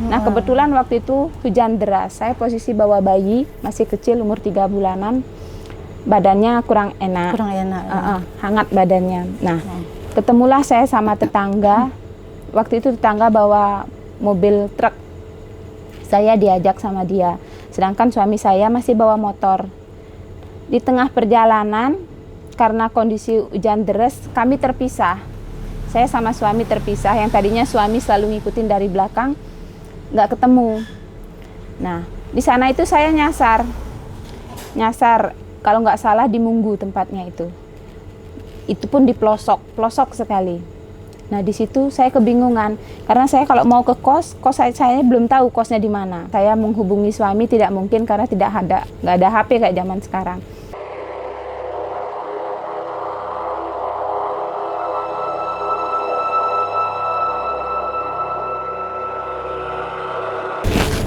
Nah kebetulan waktu itu hujan deras, saya posisi bawa bayi masih kecil umur 3 bulanan, badannya kurang enak, hangat badannya. Nah ketemulah saya sama tetangga, waktu itu tetangga bawa mobil truk, saya diajak sama dia, sedangkan suami saya masih bawa motor. Di tengah perjalanan karena kondisi hujan deras kami terpisah. Saya sama suami terpisah, yang tadinya suami selalu ngikutin dari belakang, nggak ketemu. Nah, di sana itu saya nyasar, kalau nggak salah di Munggu tempatnya itu. Itu pun di pelosok sekali. Nah, di situ saya kebingungan, karena saya kalau mau ke kos saya belum tahu kosnya di mana. Saya menghubungi suami tidak mungkin karena nggak ada HP kayak zaman sekarang.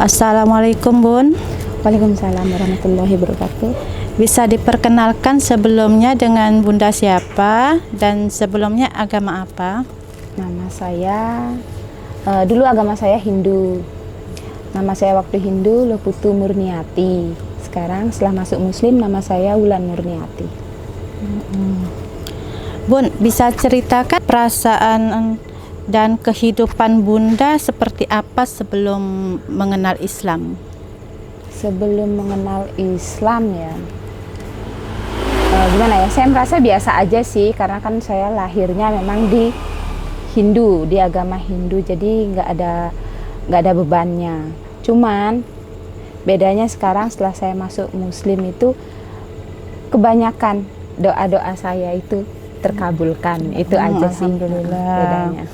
Assalamualaikum Bun. Waalaikumsalam warahmatullahi wabarakatuh. Bisa diperkenalkan sebelumnya dengan Bunda siapa dan sebelumnya agama apa? Nama saya, dulu agama saya Hindu. Nama saya waktu Hindu Loputu Murniati. Sekarang setelah masuk Muslim nama saya Wulan Murniati. Bun, bisa ceritakan perasaan dan kehidupan Bunda seperti apa sebelum mengenal Islam? Sebelum mengenal Islam ya, gimana ya, saya merasa biasa aja sih, karena kan saya lahirnya memang di Hindu, di agama Hindu, jadi nggak ada bebannya. Cuman bedanya sekarang setelah saya masuk Muslim itu kebanyakan doa-doa saya itu terkabulkan, itu aja sih bedanya.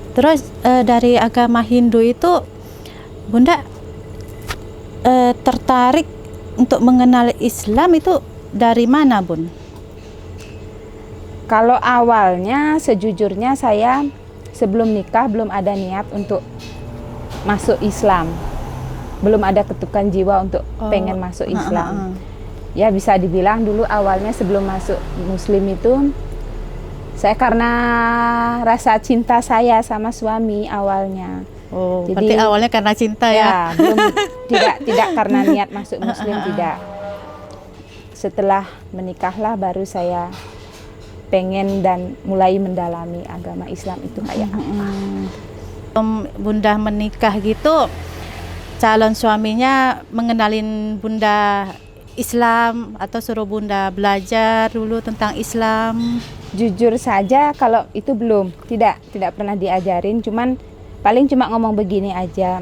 Terus dari agama Hindu itu Bunda tertarik untuk mengenal Islam itu dari mana, Bun? Kalau awalnya sejujurnya saya sebelum nikah belum ada niat untuk masuk Islam. Belum ada ketukan jiwa untuk pengen masuk Islam. Ya bisa dibilang dulu awalnya sebelum masuk Muslim itu saya karena rasa cinta saya sama suami awalnya. Oh, jadi berarti awalnya karena cinta ya? Belum, tidak karena niat masuk Muslim, tidak. Setelah menikahlah baru saya pengen dan mulai mendalami agama Islam itu kayak apa. Bunda menikah gitu, calon suaminya mengenalin Bunda Islam atau suruh Bunda belajar dulu tentang Islam? Jujur saja kalau itu belum, tidak pernah diajarin, cuman paling cuma ngomong begini aja.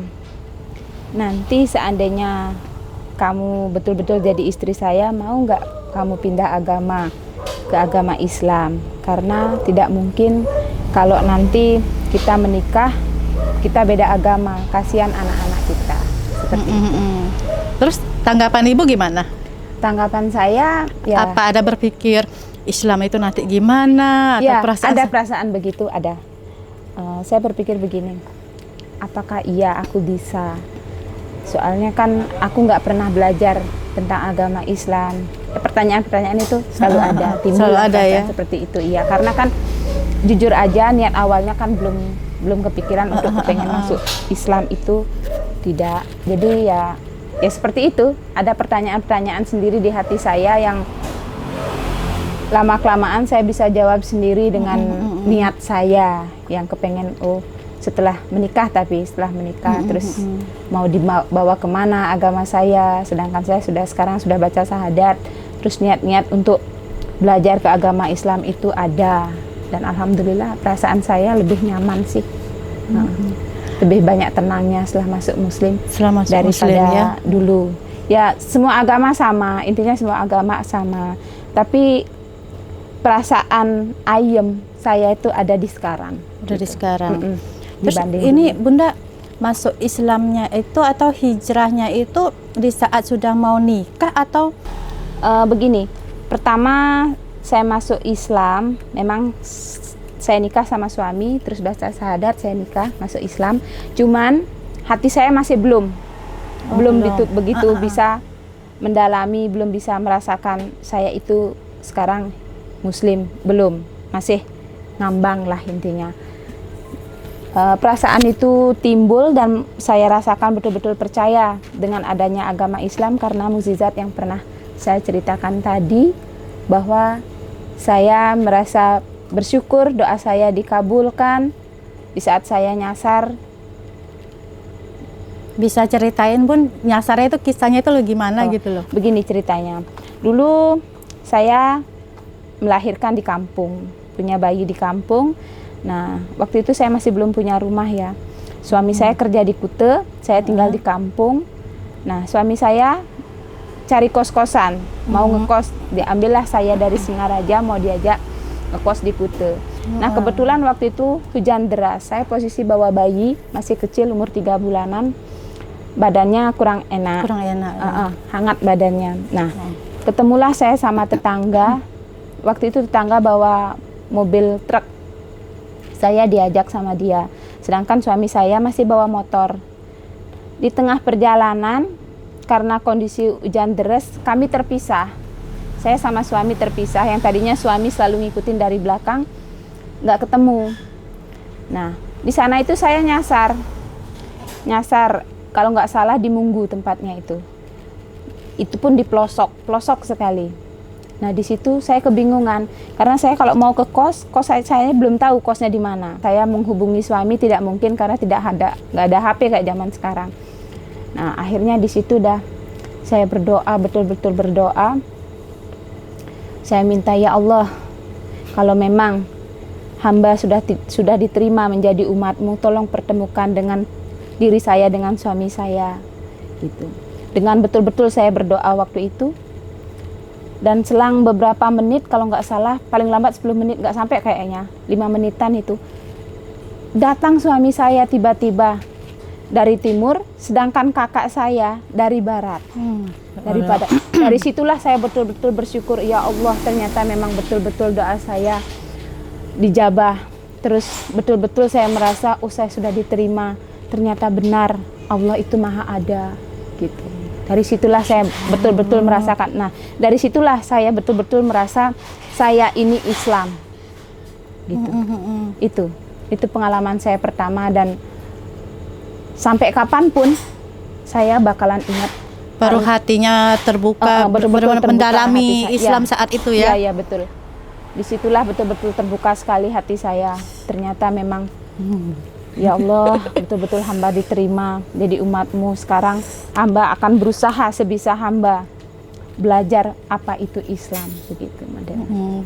Nanti seandainya kamu betul-betul jadi istri saya, mau nggak kamu pindah agama ke agama Islam? Karena tidak mungkin kalau nanti kita menikah kita beda agama, kasihan anak-anak kita. Seperti itu. Terus tanggapan Ibu gimana? Tanggapan saya ya, apa ada berpikir Islam itu nanti gimana? Ya, atau perasaan ada perasaan begitu, ada. Saya berpikir begini, apakah iya aku bisa? Soalnya kan aku nggak pernah belajar tentang agama Islam. Pertanyaan-pertanyaan itu selalu ada, timbul selalu ada ya. Seperti itu, iya. Karena kan jujur aja niat awalnya kan belum kepikiran untuk kepengen masuk Islam itu, tidak. Jadi ya seperti itu. Ada pertanyaan-pertanyaan sendiri di hati saya yang lama-kelamaan saya bisa jawab sendiri dengan niat saya yang kepengen setelah menikah, setelah menikah terus mau dibawa kemana agama saya, sedangkan saya sekarang sudah baca syahadat, terus niat-niat untuk belajar ke agama Islam itu ada, dan alhamdulillah perasaan saya lebih nyaman sih, lebih banyak tenangnya setelah masuk Muslim daripada dulu. Ya semua agama sama, intinya semua agama sama, tapi perasaan ayem saya itu ada di sekarang. Udah di sekarang. Terus Dibanding ini dulu. Bunda masuk Islamnya itu atau hijrahnya itu di saat sudah mau nikah atau? Begini, pertama saya masuk Islam, memang saya nikah sama suami, terus baca syahadat, saya nikah, masuk Islam. Cuman hati saya masih belum begitu bisa mendalami, belum bisa merasakan saya itu sekarang Muslim, belum, masih ngambang lah intinya. perasaan itu timbul dan saya rasakan betul-betul percaya dengan adanya agama Islam karena mukjizat yang pernah saya ceritakan tadi, bahwa saya merasa bersyukur doa saya dikabulkan di saat saya nyasar. Bisa ceritain Bun, nyasarnya itu kisahnya itu lo gimana gitu loh? Begini ceritanya. Dulu saya melahirkan di kampung, punya bayi di kampung. Nah, waktu itu saya masih belum punya rumah ya. Suami saya kerja di Kute, saya tinggal di kampung. Nah, suami saya cari kos-kosan, mau ngekos. Diambillah saya dari Singaraja, mau diajak ngekos di Kute. Nah, kebetulan waktu itu hujan deras. Saya posisi bawa bayi, masih kecil, umur 3 bulanan. Badannya kurang enak. Hangat badannya. Nah, ketemulah saya sama tetangga. Waktu itu tetangga bawa mobil truk. Saya diajak sama dia. Sedangkan suami saya masih bawa motor. Di tengah perjalanan, karena kondisi hujan deras, kami terpisah. Saya sama suami terpisah. Yang tadinya suami selalu ngikutin dari belakang, nggak ketemu. Nah, di sana itu saya nyasar. Kalau nggak salah di Munggu tempatnya itu. Itu pun di pelosok sekali. Nah, di situ saya kebingungan karena saya kalau mau ke kos saya belum tahu kosnya di mana. Saya menghubungi suami tidak mungkin karena nggak ada HP kayak zaman sekarang. Nah, akhirnya di situ dah saya berdoa, betul-betul berdoa. Saya minta, ya Allah, kalau memang hamba sudah diterima menjadi umat-Mu, tolong pertemukan dengan diri saya dengan suami saya gitu. Dengan betul-betul saya berdoa waktu itu, dan selang beberapa menit, kalau nggak salah paling lambat 10 menit, nggak sampai kayaknya 5 menitan itu, datang suami saya tiba-tiba dari timur, sedangkan kakak saya dari barat. Dari situlah saya betul-betul bersyukur, ya Allah, ternyata memang betul-betul doa saya dijabah. Terus betul-betul saya merasa, saya sudah diterima. Ternyata benar Allah itu maha ada gitu. Dari situlah saya betul-betul merasakan. Nah, dari situlah saya betul-betul merasa saya ini Islam gitu. Itu pengalaman saya pertama, dan sampai kapanpun saya bakalan ingat. Baru hatinya terbuka, betul-betul mendalami Islam saat itu ya? Iya, betul. Disitulah betul-betul terbuka sekali hati saya. Ternyata memang ya Allah, betul-betul hamba diterima jadi umat-Mu. Sekarang hamba akan berusaha sebisa hamba belajar apa itu Islam, begitu Madana.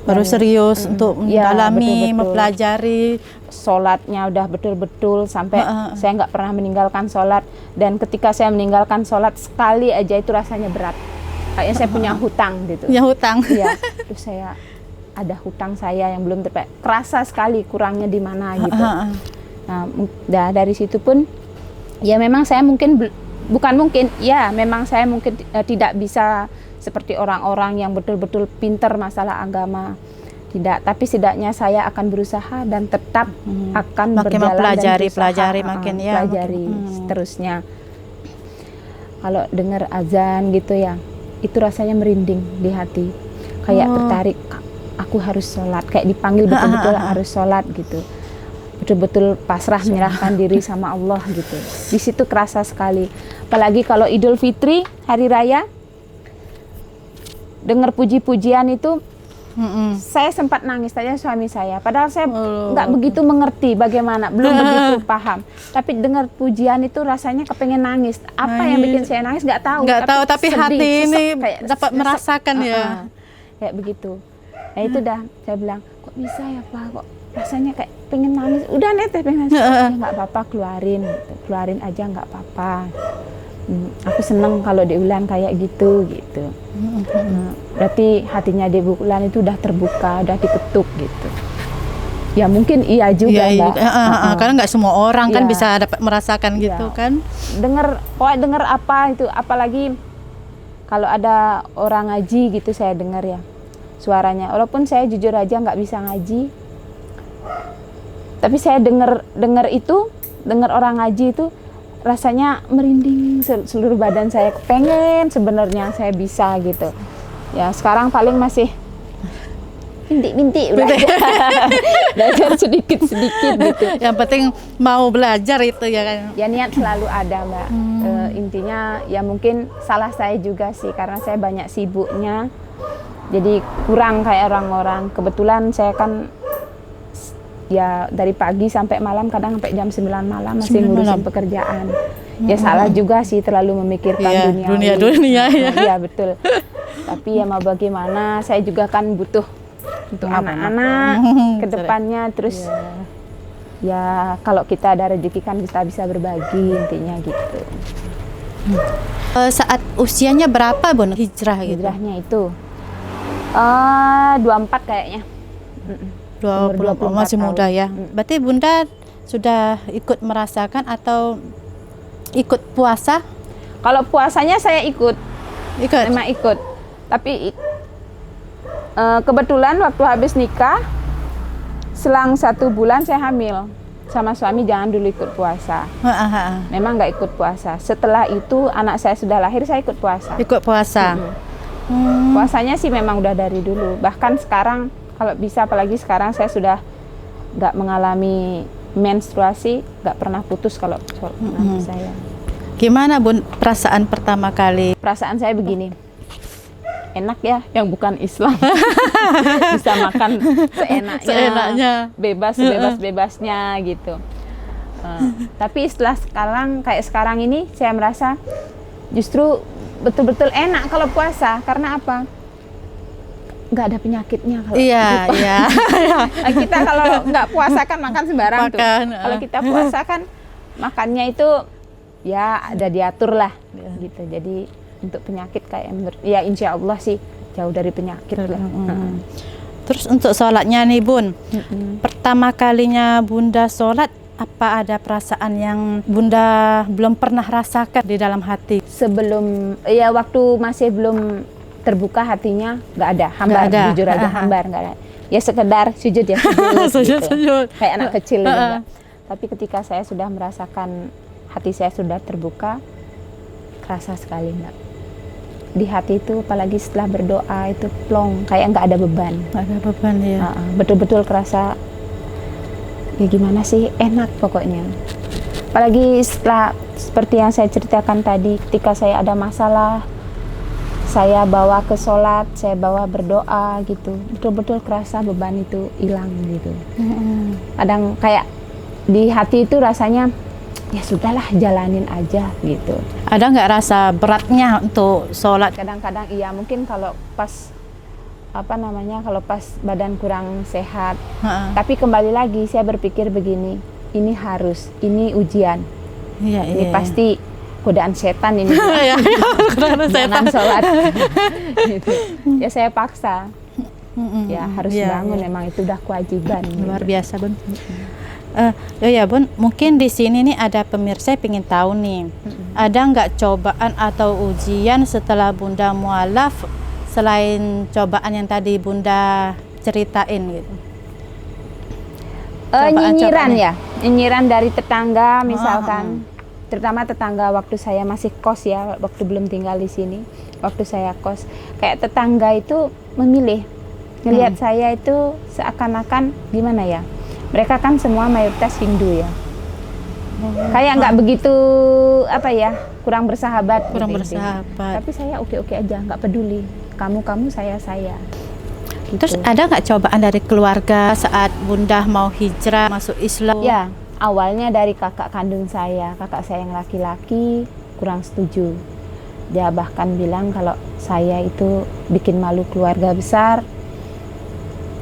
Baru serius untuk mendalami, mempelajari. Sholatnya udah betul-betul sampai saya nggak pernah meninggalkan sholat. Dan ketika saya meninggalkan sholat sekali aja itu rasanya berat. Kayaknya saya punya hutang gitu. Punya hutang? Iya, terus saya ada hutang saya yang belum terbayar. Kerasa sekali kurangnya di mana gitu. Nah, dari situ pun ya memang saya memang saya mungkin tidak bisa seperti orang-orang yang betul-betul pintar masalah agama. Tidak, tapi setidaknya saya akan berusaha dan tetap akan makin berjalan pelajari seterusnya. Kalau dengar azan gitu ya, itu rasanya merinding di hati. Kayak tertarik, aku harus sholat, kayak dipanggil betul-betul harus sholat gitu. Betul-betul pasrah menyerahkan diri sama Allah gitu. Di situ kerasa sekali. Apalagi kalau Idul Fitri, hari raya, dengar puji-pujian itu, saya sempat nangis tanya suami saya. Padahal saya nggak begitu mengerti bagaimana, belum begitu paham. Tapi dengar pujian itu rasanya kepengen nangis. Apa yang bikin saya nangis nggak tahu. Tapi sedih, hati ini dapat sesek, merasakan ya. Kayak begitu. Nah itu dah saya bilang, kok bisa ya Pak, kok rasanya kayak pengen nangis. Udah nih pengen nangis. Ya, nggak apa-apa, keluarin aja, nggak apa-apa. Aku seneng kalau diulang kayak gitu. Berarti hatinya Dewi Ulan itu udah terbuka, udah diketuk gitu. Ya mungkin iya juga Mbak. Karena nggak semua orang kan bisa dapat merasakan gitu kan. Dengar apa itu, apalagi kalau ada orang ngaji gitu, saya dengar ya suaranya. Walaupun saya jujur aja nggak bisa ngaji, tapi saya dengar orang ngaji itu rasanya merinding seluruh badan saya. Pengen sebenarnya saya bisa gitu. Ya sekarang paling masih bintik-bintik belajar sedikit-sedikit gitu. Yang penting mau belajar itu ya kan. Ya niat selalu ada Mbak. Intinya ya mungkin salah saya juga sih karena saya banyak sibuknya. Jadi kurang kayak orang-orang. Kebetulan saya kan ya dari pagi sampai malam, kadang sampai jam 9 malam masih ngurusin pekerjaan. Ya salah juga sih terlalu memikirkan dunia. Ya. Iya betul. Tapi ya mau bagaimana, saya juga kan butuh untuk anak-anak ke depannya. Terus ya kalau kita ada rezeki kan kita bisa berbagi, intinya gitu. Saat usianya berapa Bun hijrah gitu? Hijrahnya itu 24 kayaknya. 24 masih tahun. muda ya. Berarti Bunda sudah ikut merasakan atau ikut puasa? Kalau puasanya saya ikut. Memang ikut. Tapi kebetulan waktu habis nikah, selang 1 bulan saya hamil. Sama suami jangan dulu ikut puasa. Memang nggak ikut puasa. Setelah itu anak saya sudah lahir, saya ikut puasa. Ikut puasa. Puasanya sih memang udah dari dulu. Bahkan sekarang kalau bisa, apalagi sekarang saya sudah nggak mengalami menstruasi, nggak pernah putus kalau saya. Gimana Bun perasaan pertama kali? Perasaan saya begini, enak ya yang bukan Islam. Bisa makan seenaknya, bebas-bebasnya gitu. Tapi setelah kayak sekarang ini saya merasa justru betul-betul enak kalau puasa. Karena apa? Nggak ada penyakitnya kalau kita kalau nggak puasa kan makan sembarang tuh. Kalau kita puasa kan makannya itu ya ada diatur lah gitu. Jadi untuk penyakit kayak ya insya Allah sih jauh dari penyakit lah. Terus untuk sholatnya nih Bun, pertama kalinya Bunda sholat, apa ada perasaan yang Bunda belum pernah rasakan di dalam hati? Sebelum ya waktu masih belum terbuka hatinya nggak ada, hambar, jujur aja hambar, nggak ada. Ya sekedar sujud ya sujud. Kayak anak kecil juga. Tapi ketika saya sudah merasakan hati saya sudah terbuka, kerasa sekali Mbak. Di hati itu apalagi setelah berdoa itu plong, kayak nggak ada beban. Nggak ada beban ya. Betul-betul kerasa ya gimana sih, enak pokoknya. Apalagi setelah seperti yang saya ceritakan tadi, ketika saya ada masalah, saya bawa ke sholat, saya bawa berdoa gitu, betul-betul kerasa beban itu hilang gitu. Kadang kayak di hati itu rasanya ya sudahlah jalanin aja gitu. Ada nggak rasa beratnya untuk sholat? Kadang-kadang iya, mungkin kalau pas kalau pas badan kurang sehat. Tapi kembali lagi saya berpikir begini, ini ujian. Ini pasti godaan setan ini. Jangan sholat. Gitu. Ya saya paksa. Ya harus bangun, memang itu udah kewajiban. Luar biasa Bun. Ya Bun, mungkin di sini nih ada pemirsa yang pengen tahu nih, ada nggak cobaan atau ujian setelah Bunda mualaf selain cobaan yang tadi Bunda ceritain gitu? Nyinyiran dari tetangga misalkan, terutama tetangga waktu saya masih kos ya, waktu belum tinggal di sini, waktu saya kos, kayak tetangga itu memilih, ngelihat saya itu seakan-akan gimana ya? Mereka kan semua mayoritas Hindu ya, kayak nggak begitu kurang bersahabat. Tapi saya oke-oke aja, nggak peduli. Kamu saya. Gitu. Terus ada nggak cobaan dari keluarga saat Bunda mau hijrah masuk Islam? Ya, awalnya dari kakak kandung saya, kakak saya yang laki-laki kurang setuju. Dia bahkan bilang kalau saya itu bikin malu keluarga besar,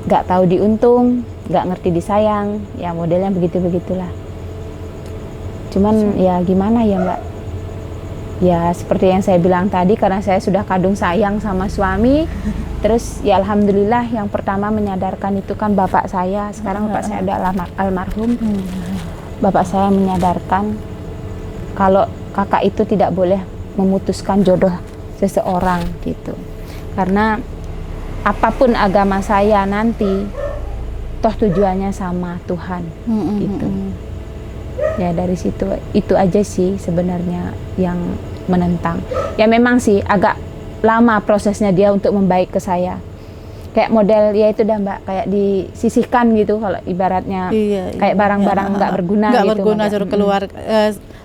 nggak tahu diuntung, nggak ngerti disayang, ya modelnya begitu-begitulah. Cuman ya gimana ya Mbak, ya seperti yang saya bilang tadi, karena saya sudah kadung sayang sama suami, terus ya alhamdulillah yang pertama menyadarkan itu kan bapak saya. Sekarang bapak saya udah almarhum. Bapak saya menyadarkan kalau kakak itu tidak boleh memutuskan jodoh seseorang gitu, karena apapun agama saya nanti toh tujuannya sama Tuhan gitu. Ya dari situ itu aja sih sebenarnya yang menentang. Ya memang sih agak lama prosesnya dia untuk membaik ke saya. kayak model ya itu dah Mbak, kayak disisihkan gitu kalau ibaratnya, kayak barang-barang nggak berguna nggak gitu. berguna, suruh keluar.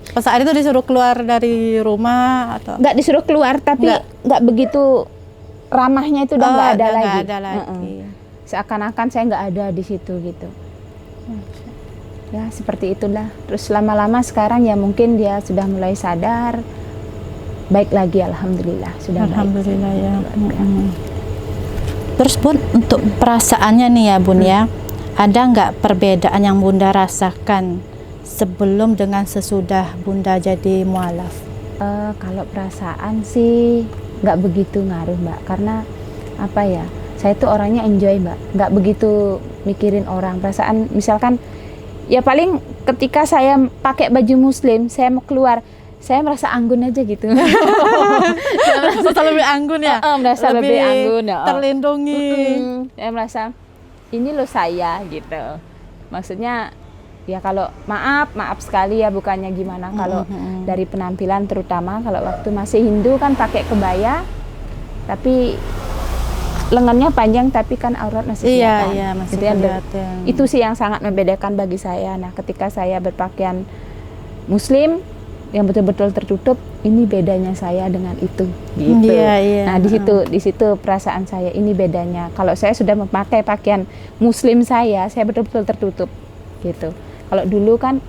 Pas saat itu disuruh keluar dari rumah atau Nggak disuruh keluar, tapi nggak begitu ramahnya itu udah nggak ada lagi. Nggak ada lagi. Seakan-akan saya nggak ada di situ gitu. Ya seperti itulah. Terus lama-lama sekarang ya mungkin dia sudah mulai sadar, baik lagi, alhamdulillah sudah alhamdulillah baik. Ya. Terus Bun, untuk perasaannya nih ya Bun ya, ada nggak perbedaan yang Bunda rasakan sebelum dengan sesudah Bunda jadi mualaf? Kalau perasaan sih nggak begitu ngaruh Mbak, karena apa ya, saya tuh orangnya enjoy Mbak, nggak begitu mikirin orang. Perasaan misalkan ya paling ketika saya pakai baju muslim, saya mau keluar, saya merasa anggun aja gitu. Merasa lebih anggun ya? Merasa lebih anggun ya. Terlindungi. Saya merasa ini loh saya gitu. Maksudnya ya kalau maaf sekali ya, bukannya gimana, kalau dari penampilan terutama kalau waktu masih Hindu kan pakai kebaya tapi lengannya panjang tapi kan aurat masih kelihatan. Iya, masih gitu kelihatan. Itu sih yang sangat membedakan bagi saya. Nah, ketika saya berpakaian muslim yang betul-betul tertutup, ini bedanya saya dengan itu gitu. Iya. Nah, di situ perasaan saya, ini bedanya. Kalau saya sudah memakai pakaian muslim saya betul-betul tertutup gitu. Kalau dulu kan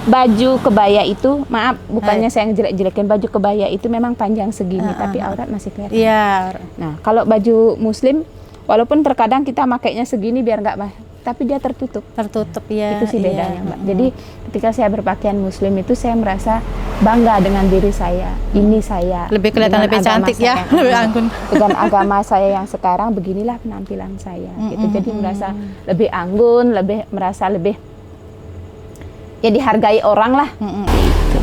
baju kebaya itu, maaf bukannya saya ngejelek-jelekin, baju kebaya itu memang panjang segini tapi aurat masih kelihatan. Iya. Nah, kalau baju muslim walaupun terkadang kita makainya segini biar nggak, tapi dia tertutup Ya. Itu sih bedanya Mbak. Jadi ketika saya berpakaian muslim itu saya merasa bangga dengan diri saya. Ini saya lebih kelihatan lebih cantik ya, lebih anggun. Dengan agama saya yang sekarang, beginilah penampilan saya gitu. Jadi merasa lebih anggun, merasa lebih ya dihargai orang lah. Gitu.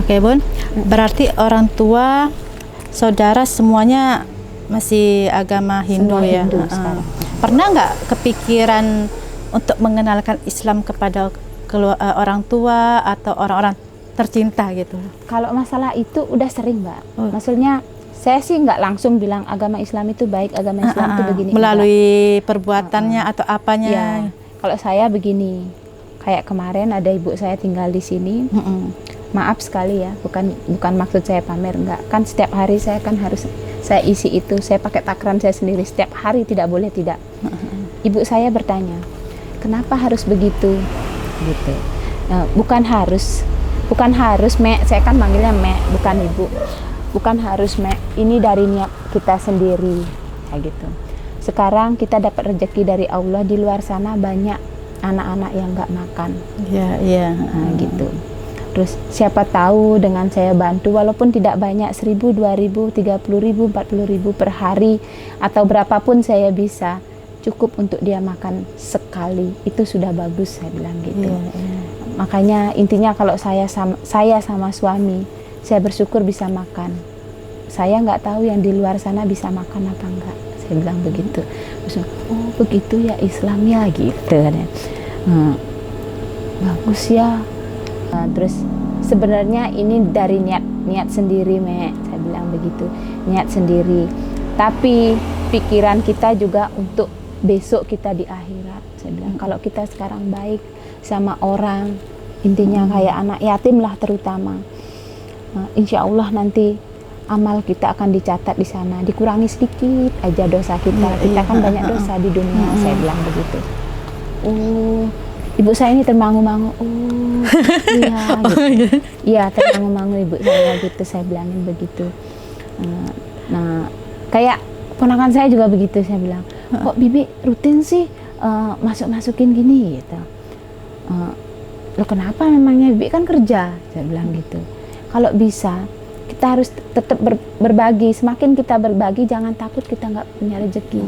Oke Bun, berarti orang tua, saudara semuanya masih agama Hindu. Semua ya. Hindu sekarang. Pernah nggak kepikiran untuk mengenalkan Islam kepada orang tua atau orang-orang tercinta gitu? Kalau masalah itu udah sering Mbak. Maksudnya saya sih nggak langsung bilang agama Islam itu baik, agama Islam itu begini. Melalui perbuatannya atau apanya? Ya, kalau saya begini, kayak kemarin ada ibu saya tinggal di sini. Maaf sekali ya, bukan maksud saya pamer, enggak. Kan setiap hari saya kan harus saya isi itu, saya pakai takran saya sendiri setiap hari, tidak boleh tidak. Ibu saya bertanya, kenapa harus begitu? Gitu. Nah, bukan harus Mek, saya kan manggilnya Mek, bukan ibu. Bukan harus Mek, ini dari niat kita sendiri, kayak gitu. Sekarang kita dapat rezeki dari Allah, di luar sana banyak anak-anak yang nggak makan. Iya. Nah, gitu. Terus siapa tahu dengan saya bantu, walaupun tidak banyak, 1.000, 2.000, 30.000, 40.000 per hari, atau berapapun saya bisa, cukup untuk dia makan sekali, itu sudah bagus, saya bilang gitu. Makanya intinya kalau saya sama suami, saya bersyukur bisa makan. Saya nggak tahu yang di luar sana bisa makan apa enggak, saya bilang begitu. Terus, oh begitu ya Islam ya gitu. Bagus ya. Terus sebenarnya ini dari niat sendiri Mek, saya bilang begitu, niat sendiri. Tapi pikiran kita juga untuk besok kita di akhirat, saya bilang. Kalau kita sekarang baik sama orang, intinya kayak anak yatim lah terutama, insya Allah nanti amal kita akan dicatat di sana, dikurangi sedikit aja dosa kita. Kita kan banyak dosa di dunia, saya bilang begitu. Oh, ibu saya ini termangu-mangu. Oh, iya, gitu. Iya, termangu-mangu ibu saya gitu, saya bilangin begitu. Nah, kayak ponakan saya juga begitu, saya bilang, kok Bibi rutin sih masukin gini gitu. Loh kenapa memangnya, Bibi kan kerja, saya bilang gitu. Kalau bisa kita harus tetap berbagi. Semakin kita berbagi, jangan takut kita nggak punya rezeki.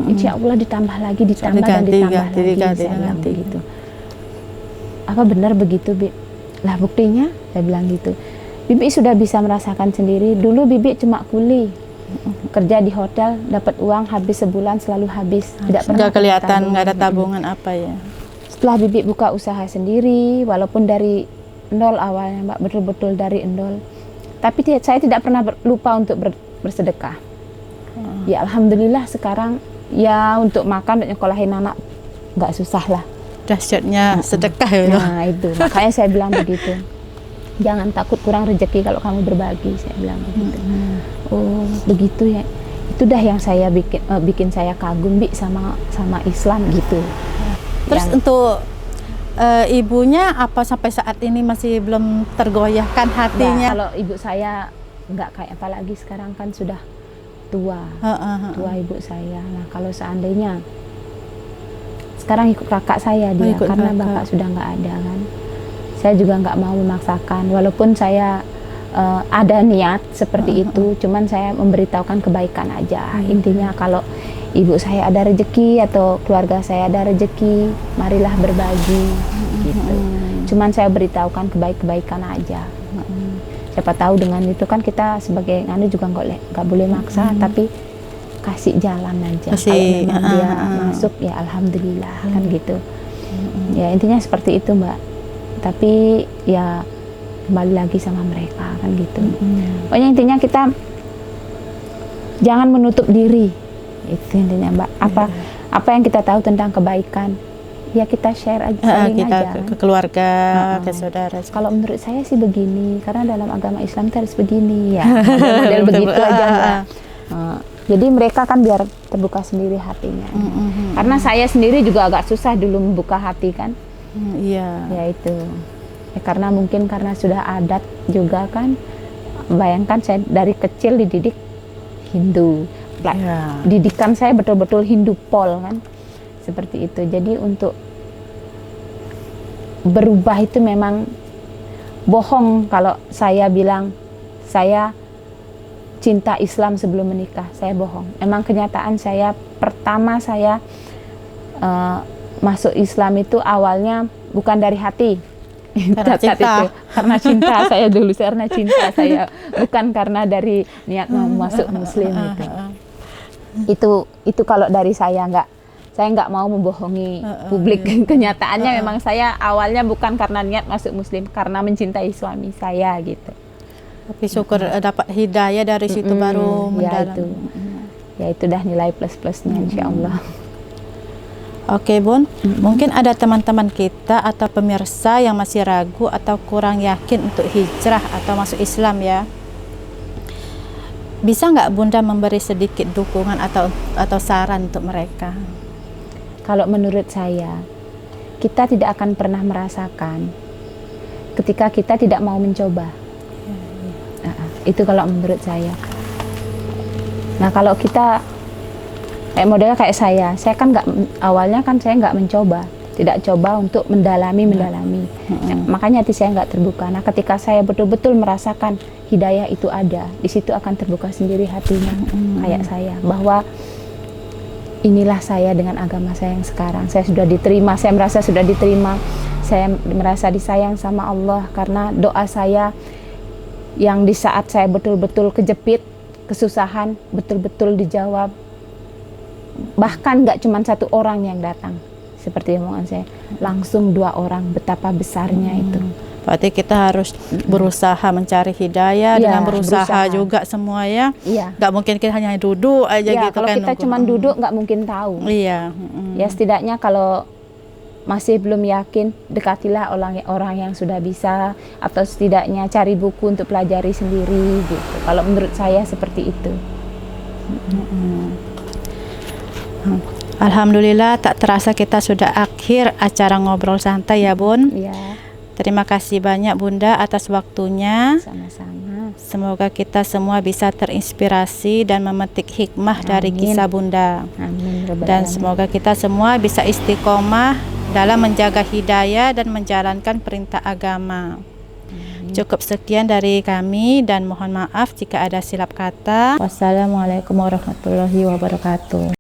Insya Allah ditambah lagi, ditambah dan ditambah lagi. Saya bilang begitu. Apa benar begitu, Bi? Lah buktinya, saya bilang gitu. Bibi sudah bisa merasakan sendiri. Dulu Bibi cuma kuli, kerja di hotel, dapat uang habis sebulan selalu habis. Tidak pernah kelihatan, nggak ada tabungan apa ya. Setelah Bibi buka usaha sendiri, walaupun dari nol awalnya Mbak, betul-betul dari nol. Tapi saya tidak pernah lupa untuk bersedekah. Ya alhamdulillah sekarang ya untuk makan, untuk nyekolahin anak nggak susah lah. Dahsyatnya sedekah ya. Nah itu makanya saya bilang begitu. Jangan takut kurang rezeki kalau kamu berbagi, saya bilang begitu. Oh begitu ya. Itu dah yang saya bikin saya kagum sama Islam gitu. Terus untuk ibunya apa sampai saat ini masih belum tergoyahkan hatinya? Nah, kalau ibu saya nggak kayak apalagi sekarang kan sudah tua, tua ibu saya. Nah kalau seandainya sekarang ikut kakak saya dia, karena bapak sudah nggak ada kan. Saya juga nggak mau memaksakan, walaupun saya ada niat seperti itu, cuman saya memberitahukan kebaikan aja. Intinya kalau ibu saya ada rezeki atau keluarga saya ada rezeki, marilah berbagi gitu. Cuman saya beritahukan kebaikan aja. Siapa tahu dengan itu kan kita sebagai nganu juga nggak boleh maksa, tapi kasih jalan aja. Kalau memang dia masuk ya alhamdulillah kan gitu. Ya intinya seperti itu Mbak. Tapi ya kembali lagi sama mereka kan gitu. Pokoknya intinya kita jangan menutup diri. Itu intinya Mbak. Apa yang kita tahu tentang kebaikan, ya kita share aja, saling kita aja ke keluarga, ke saudara. Kalau menurut saya sih begini, karena dalam agama Islam itu harus begini ya, model begitu aja Mbak. Jadi mereka kan biar terbuka sendiri hatinya. Karena saya sendiri juga agak susah dulu membuka hati kan. Iya. Ya itu. Ya, karena mungkin karena sudah adat juga kan. Bayangkan saya dari kecil dididik Hindu. Didikan saya betul-betul Hindu pol kan. Seperti itu. Jadi untuk berubah itu memang bohong kalau saya bilang saya cinta Islam sebelum menikah. Saya bohong. Emang kenyataan saya pertama saya masuk Islam itu awalnya bukan dari hati. Karena cinta. Karena cinta saya dulu, karena cinta saya, bukan karena dari niat mau masuk Muslim gitu. Itu kalau dari saya nggak mau membohongi publik. Kenyataannya memang saya awalnya bukan karena niat masuk Muslim, karena mencintai suami saya gitu. Tapi syukur dapat hidayah dari situ baru mendalam. Ya itu dah nilai plus-plusnya insya Allah. Oke Bun, mungkin ada teman-teman kita atau pemirsa yang masih ragu atau kurang yakin untuk hijrah atau masuk Islam ya. Bisa nggak Bunda memberi sedikit dukungan atau saran untuk mereka? Kalau menurut saya, kita tidak akan pernah merasakan ketika kita tidak mau mencoba. Itu kalau menurut saya. Nah kalau kita modelnya kayak saya kan awalnya kan saya nggak mencoba, tidak coba untuk mendalami. Nah, makanya hati saya nggak terbuka. Nah ketika saya betul-betul merasakan hidayah itu ada, di situ akan terbuka sendiri hatinya, kayak saya, bahwa inilah saya dengan agama saya yang sekarang. Saya sudah diterima, saya merasa sudah diterima, saya merasa disayang sama Allah karena doa saya yang di saat saya betul-betul kejepit, kesusahan, betul-betul dijawab. Bahkan nggak cuma satu orang yang datang, seperti omongan saya, langsung 2 orang, betapa besarnya itu. Berarti kita harus berusaha mencari hidayah, dengan berusaha juga semua ya. Nggak mungkin kita hanya duduk aja gitu kalau kan. Kalau kita cuma duduk nggak mungkin tahu. Ya setidaknya kalau masih belum yakin, dekatilah orang yang sudah bisa, atau setidaknya cari buku untuk pelajari sendiri gitu. Kalau menurut saya seperti itu. Alhamdulillah, tak terasa kita sudah akhir acara ngobrol santai ya Bun. Terima kasih banyak Bunda atas waktunya. Sama-sama. Semoga kita semua bisa terinspirasi dan memetik hikmah dari kisah Bunda. Dan semoga kita semua bisa istiqomah dalam menjaga hidayah dan menjalankan perintah agama. Cukup sekian dari kami dan mohon maaf jika ada silap kata. Wassalamualaikum warahmatullahi wabarakatuh.